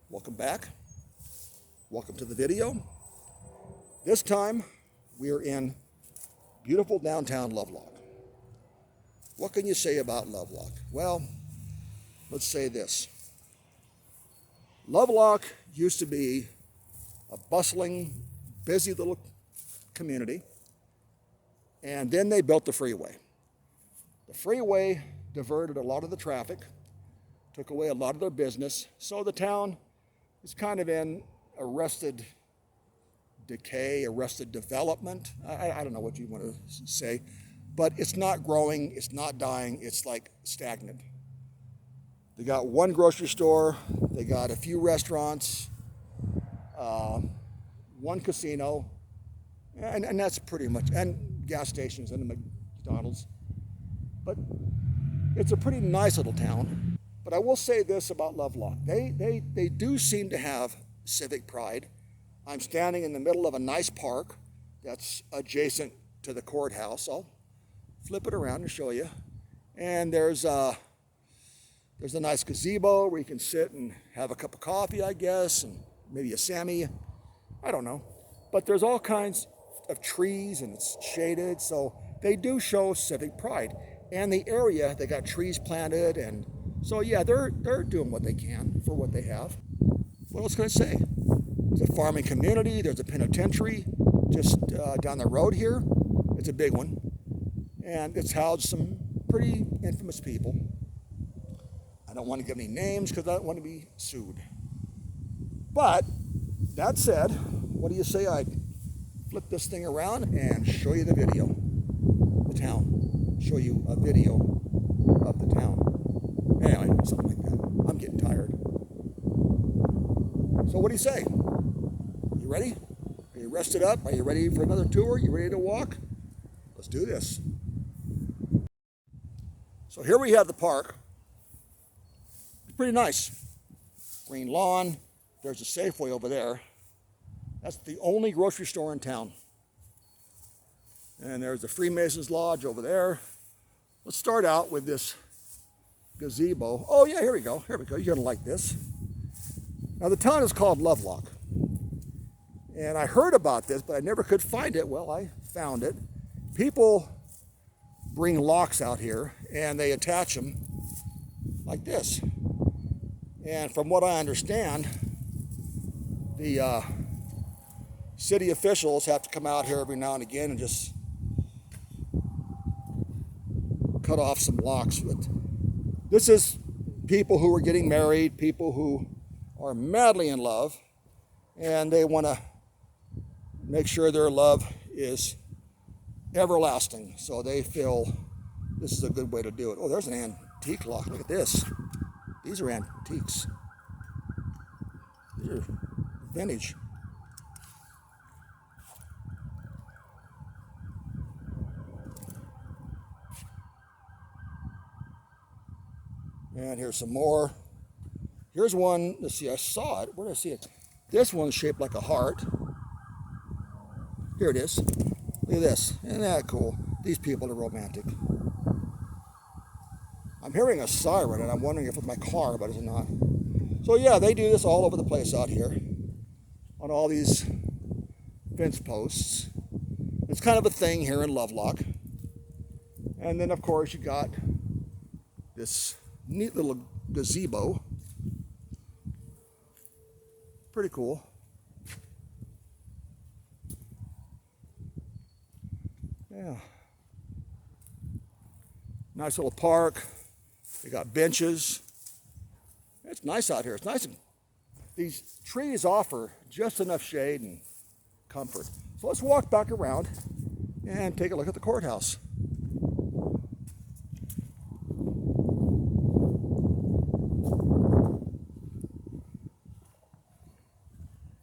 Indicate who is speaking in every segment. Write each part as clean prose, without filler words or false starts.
Speaker 1: Welcome back. Welcome to the video. This time we are in beautiful downtown Lovelock. What can you say about Lovelock? Well, let's say this. Lovelock used to be a bustling, busy little community, and then they built the freeway. The freeway diverted a lot of the traffic, took away a lot of their business, so the town is kind of in arrested decay, arrested development. I don't know what you want to say, but it's not growing, it's not dying, it's like stagnant. They got one grocery store, they got a few restaurants, one casino, and that's pretty much, and gas stations and the McDonald's. But it's a pretty nice little town. But I will say this about Lovelock. They do seem to have civic pride. I'm standing in the middle of a nice park that's adjacent to the courthouse. I'll flip it around and show you. And there's a nice gazebo where you can sit and have a cup of coffee, I guess, and maybe a Sammy. I don't know. But there's all kinds of trees and it's shaded, so they do show civic pride. And the area, they got trees planted, and so yeah, they're doing what they can for what they have. What else can I say? There's a farming community, there's a penitentiary just down the road here. It's a big one. And it's housed some pretty infamous people. I don't want to give any names because I don't want to be sued. But that said, what do you say I flip this thing around and show you the video, the town. Show you a video of the town. Anyway, something like that. I'm getting tired. So what do you say? You ready? Are you rested up? Are you ready for another tour? You ready to walk? Let's do this. So here we have the park. It's pretty nice. Green lawn. There's a Safeway over there. That's the only grocery store in town. And there's the Freemasons Lodge over there. Let's start out with this gazebo. Oh yeah, here we go. Here we go. You're gonna like this. Now the town is called Lovelock. And I heard about this, but I never could find it. Well, I found it. People bring locks out here and they attach them like this. And from what I understand, the city officials have to come out here every now and again and just cut off some locks. But this is people who are getting married, people who are madly in love, and they want to make sure their love is everlasting. So they feel this is a good way to do it. Oh, there's an antique lock. Look at this. These are antiques. These are vintage. And here's some more. Here's one, let's see, I saw it. Where did I see it? This one's shaped like a heart. Here it is. Look at this. Isn't that cool? These people are romantic. I'm hearing a siren and I'm wondering if it's my car, but it's not. So yeah, they do this all over the place out here on all these fence posts. It's kind of a thing here in Lovelock. And then of course you got this neat little gazebo. Pretty cool. Yeah. Nice little park. They got benches. It's nice out here. It's nice. These trees offer just enough shade and comfort. So let's walk back around and take a look at the courthouse.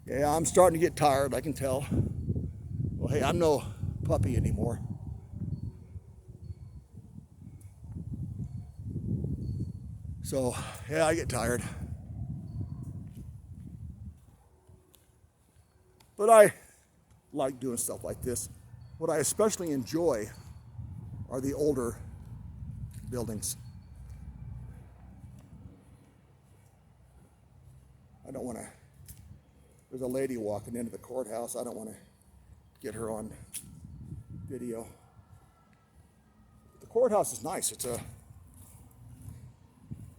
Speaker 1: Yeah, I'm starting to get tired, I can tell. Well, hey, I'm no puppy anymore. So, yeah, I get tired. But I like doing stuff like this. What I especially enjoy are the older buildings. I don't want to, there's a lady walking into the courthouse. I don't want to get her on video. The courthouse is nice. It's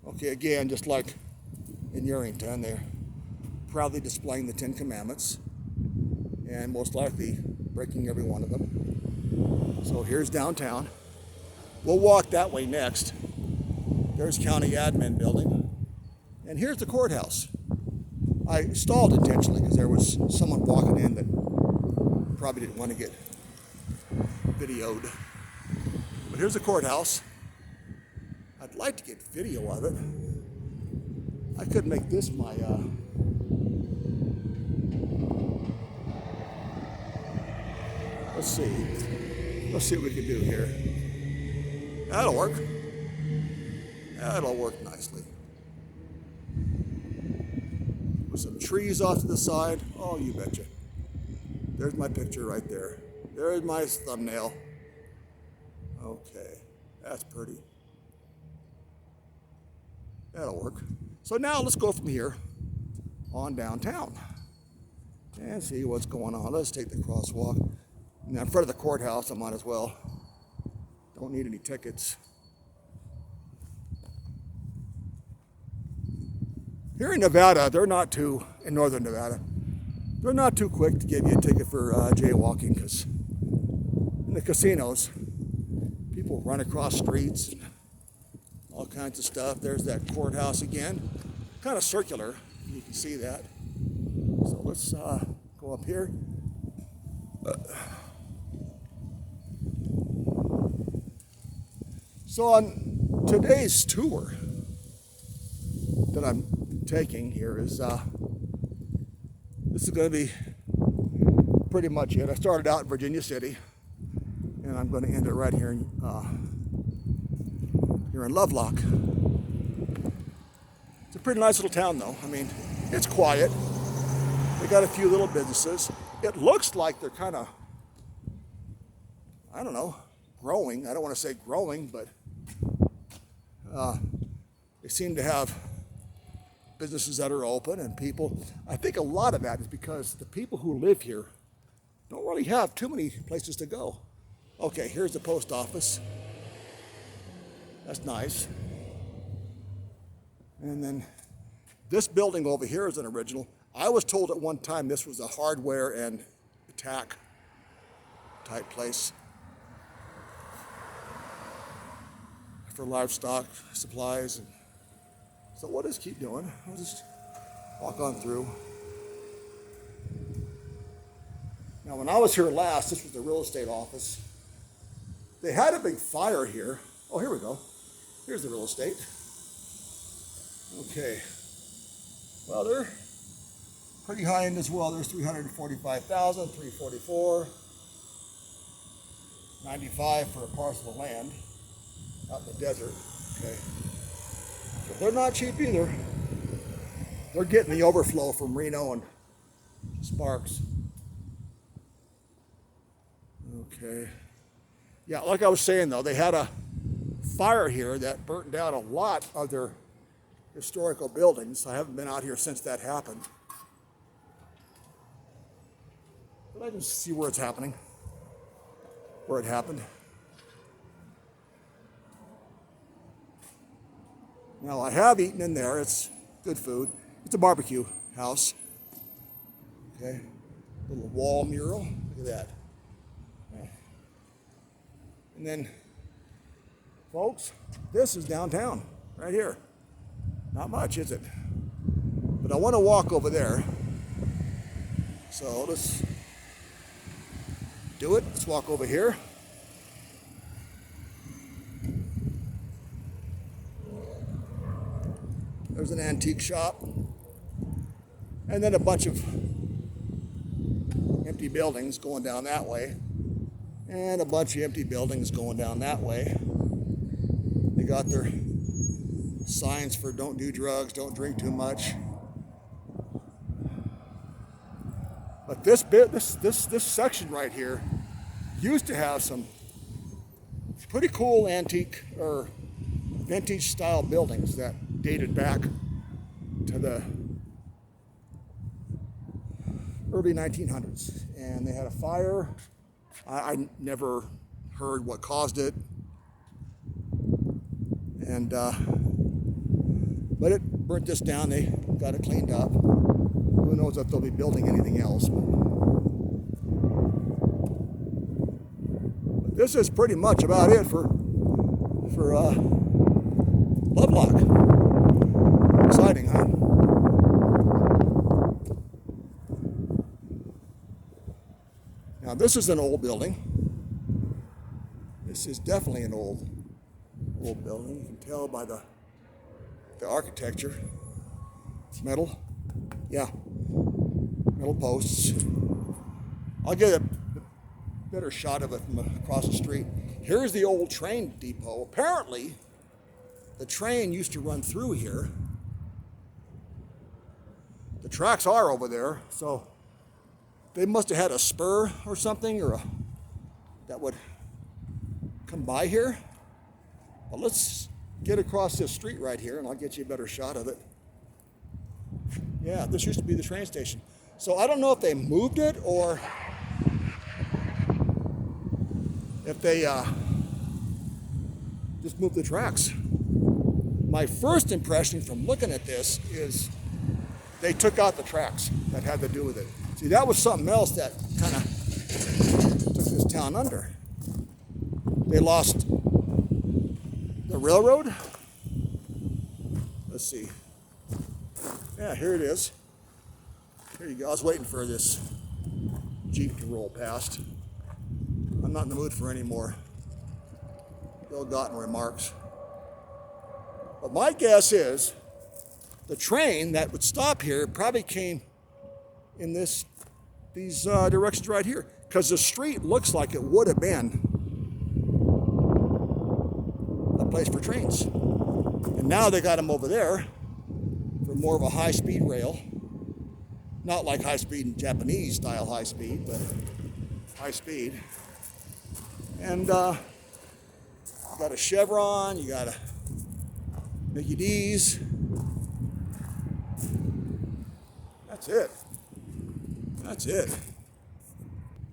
Speaker 1: okay, again, just like in Yerington, they're proudly displaying the Ten Commandments and most likely breaking every one of them. So here's downtown. We'll walk that way next. There's county admin building. And here's the courthouse. I stalled intentionally because there was someone walking in that probably didn't want to get videoed. But here's the courthouse. I'd like to get video of it. I could make this my let's see what we can do here. That'll work. That'll work nicely. With some trees off to the side. Oh, you betcha. There's my picture right there. There's my thumbnail. Okay, that's pretty. That'll work. So now let's go from here on downtown and see what's going on. Let's take the crosswalk. Now in front of the courthouse, I might as well. Don't need any tickets. Here in Nevada, in northern Nevada, they're not too quick to give you a ticket for jaywalking, because in the casinos, people run across streets and all kinds of stuff. There's that courthouse again, kind of circular. You can see that. So let's go up here. So on today's tour that I'm taking here is this is going to be pretty much it. I started out in Virginia City, and I'm going to end it right here in Lovelock. It's a pretty nice little town, though. I mean, it's quiet. They got a few little businesses. It looks like they're kind of, I don't know, growing. I don't want to say growing, but they seem to have businesses that are open and people. I think a lot of that is because the people who live here don't really have too many places to go. Okay, here's the post office. That's nice. And then this building over here is an original. I was told at one time this was a hardware and attack type place for livestock supplies. So we'll just keep doing. We'll just walk on through. Now, when I was here last, this was the real estate office. They had a big fire here. Oh, here we go. Here's the real estate. Okay. Well, they're pretty high end as well. There's 345,000, 344, 95 for a parcel of land out in the desert. Okay. But they're not cheap either. They're getting the overflow from Reno and Sparks. Okay. Yeah, like I was saying though, they had a fire here that burnt down a lot of their historical buildings. I haven't been out here since that happened. But I can see where it's happening, where it happened. Now, I have eaten in there. It's good food. It's a barbecue house. Okay. Little wall mural. Look at that. And then, folks, this is downtown, right here. Not much, is it? But I want to walk over there. So let's do it. Let's walk over here. There's an antique shop. And then a bunch of empty buildings going down that way. And a bunch of empty buildings going down that way. They got their signs for don't do drugs, don't drink too much. But this section right here used to have some pretty cool antique or vintage style buildings that dated back to the early 1900s, and they had a fire. I never heard what caused it, and but it burnt this down. They got it cleaned up. Who knows if they'll be building anything else? But this is pretty much about it for Lovelock. Exciting, huh? Now this is an old building. This is definitely an old building. You can tell by the architecture. It's metal. Yeah, metal posts. I'll get a better shot of it from across the street. Here's the old train depot. Apparently, the train used to run through here. The tracks are over there, so they must have had a spur or something, that would come by here. But let's get across this street right here, and I'll get you a better shot of it. Yeah, this used to be the train station. So I don't know if they moved it or if they just moved the tracks. My first impression from looking at this is they took out the tracks that had to do with it. See, that was something else that kind of took this town under. They lost the railroad. Let's see. Yeah, here it is. Here you go. I was waiting for this Jeep to roll past. I'm not in the mood for any more ill-gotten remarks. But my guess is the train that would stop here probably came in these directions right here, because the street looks like it would have been a place for trains. And now they got them over there for more of a high-speed rail. Not like high-speed Japanese style high-speed, but high-speed. And you got a Chevron, you got a Mickey D's. That's it. That's it.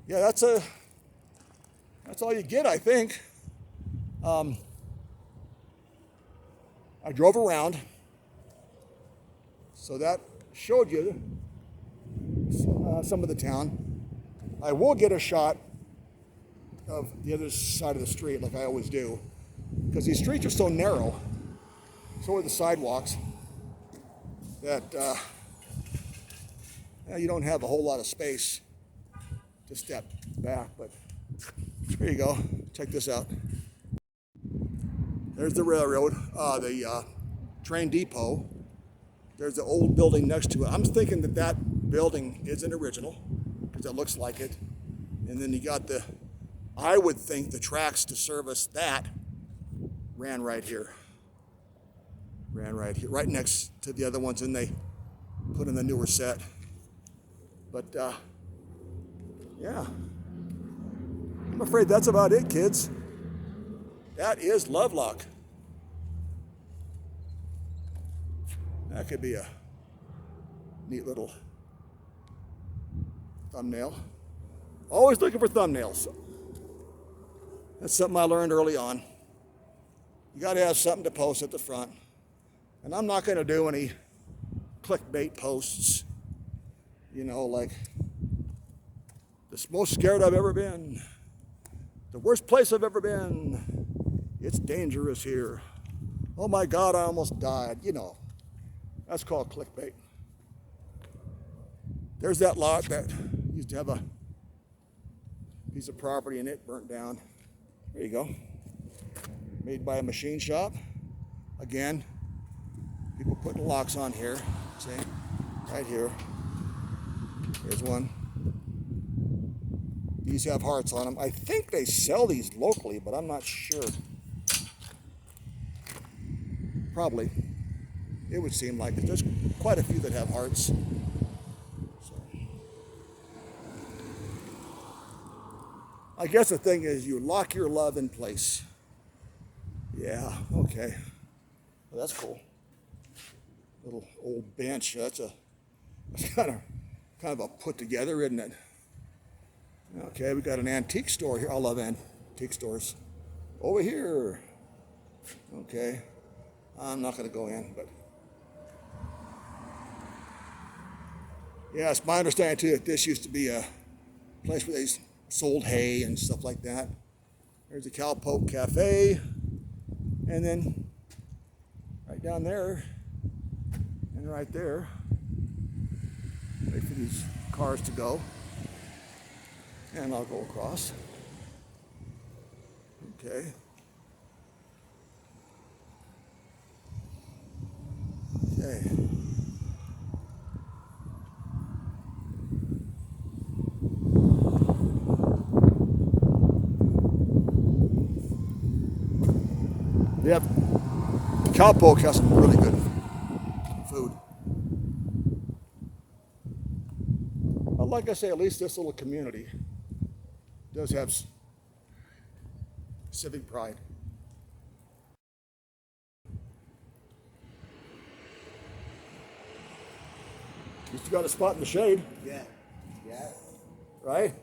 Speaker 1: Yeah, that's all you get, I think. I drove around, so that showed you some of the town. I will get a shot of the other side of the street, like I always do, because these streets are so narrow, so are the sidewalks, that you don't have a whole lot of space to step back. But here you go. Check this out. There's the railroad, the train depot. There's the old building next to it. I'm thinking that building isn't original, because it looks like it. And then you got I would think the tracks to service that ran right here. Right next to the other ones, and they put in the newer set. But yeah, I'm afraid that's about it, kids. That is Lovelock. That could be a neat little thumbnail. Always looking for thumbnails. That's something I learned early on. You got to have something to post at the front. And I'm not going to do any clickbait posts, like the most scared I've ever been, the worst place I've ever been, it's dangerous here, oh my God, I almost died. That's called clickbait. There's that lot that used to have a piece of property in it, burnt down. There you go. Made by a machine shop. Again, people putting locks on here. See? Right here. Here's one. These have hearts on them. I think they sell these locally, but I'm not sure. Probably. It would seem like it. There's quite a few that have hearts. So. I guess the thing is you lock your love in place. Yeah, okay. Well, that's cool. Little old bench. That's kind of kind of a put together, isn't it? Okay, we got an antique store here. I love antique stores. Over here. Okay, I'm not going to go in, but yeah, it's my understanding too that this used to be a place where they sold hay and stuff like that. There's a Cowpoke Cafe, and then right down there and right there, wait for these cars to go, and I'll go across. Okay. Okay. Yep. Cowpoke has some really good food. But like I say, at least this little community does have civic pride. You still got a spot in the shade.
Speaker 2: Yeah. Yeah.
Speaker 1: Right?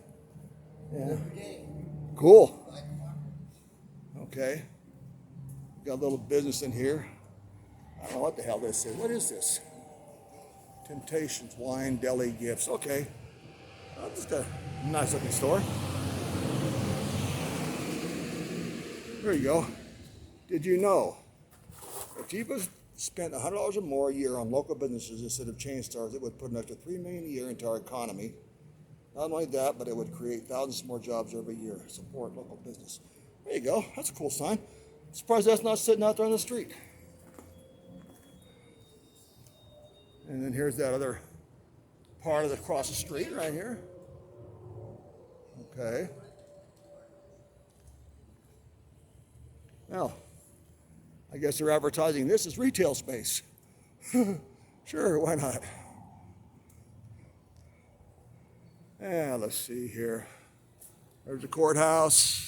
Speaker 1: Yeah. Cool. Okay. Got a little business in here. I don't know what the hell this is. What is this? Temptations, wine, deli, gifts. Okay. Just a nice looking store. There you go. Did you know if people spent $100 or more a year on local businesses instead of chain stores, it would put an extra $3 million a year into our economy? Not only that, but it would create thousands more jobs every year. Support local business. There you go. That's a cool sign. Surprised that's not sitting out there on the street. And then here's that other part of the across the street right here. Okay. Now, I guess they're advertising this as retail space. Sure, why not? Yeah, let's see here. There's the courthouse.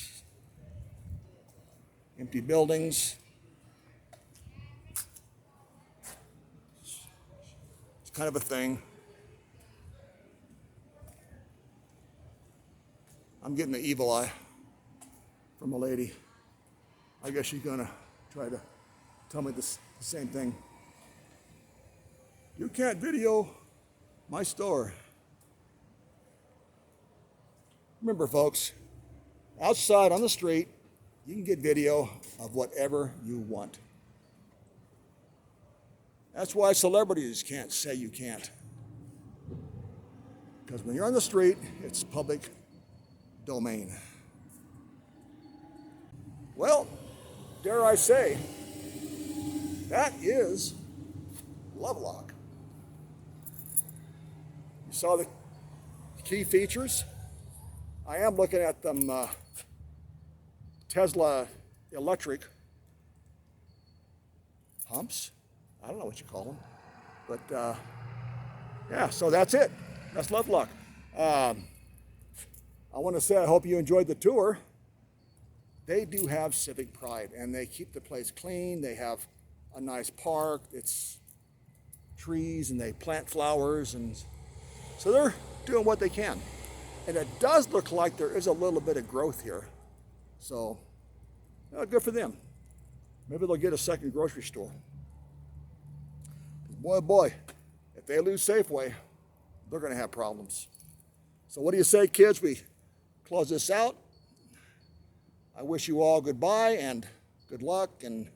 Speaker 1: Empty buildings. It's kind of a thing. I'm getting the evil eye from a lady. I guess she's gonna try to tell me the same thing. You can't video my store. Remember, folks, outside on the street, you can get video of whatever you want. That's why celebrities can't say you can't. Because when you're on the street, it's public domain. Well, dare I say, that is Lovelock. You saw the key features? I am looking at them Tesla electric pumps. I don't know what you call them. But yeah, so that's it. That's Lovelock. I want to say I hope you enjoyed the tour. They do have civic pride, and they keep the place clean. They have a nice park. It's trees, and they plant flowers, and so they're doing what they can. And it does look like there is a little bit of growth here. So, good for them. Maybe they'll get a second grocery store. Boy, oh boy, if they lose Safeway, they're going to have problems. So what do you say, kids? We close this out. I wish you all goodbye and good luck and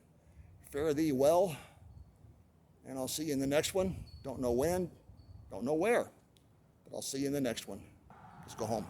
Speaker 1: fare thee well. And I'll see you in the next one. Don't know when, don't know where, but I'll see you in the next one. Let's go home.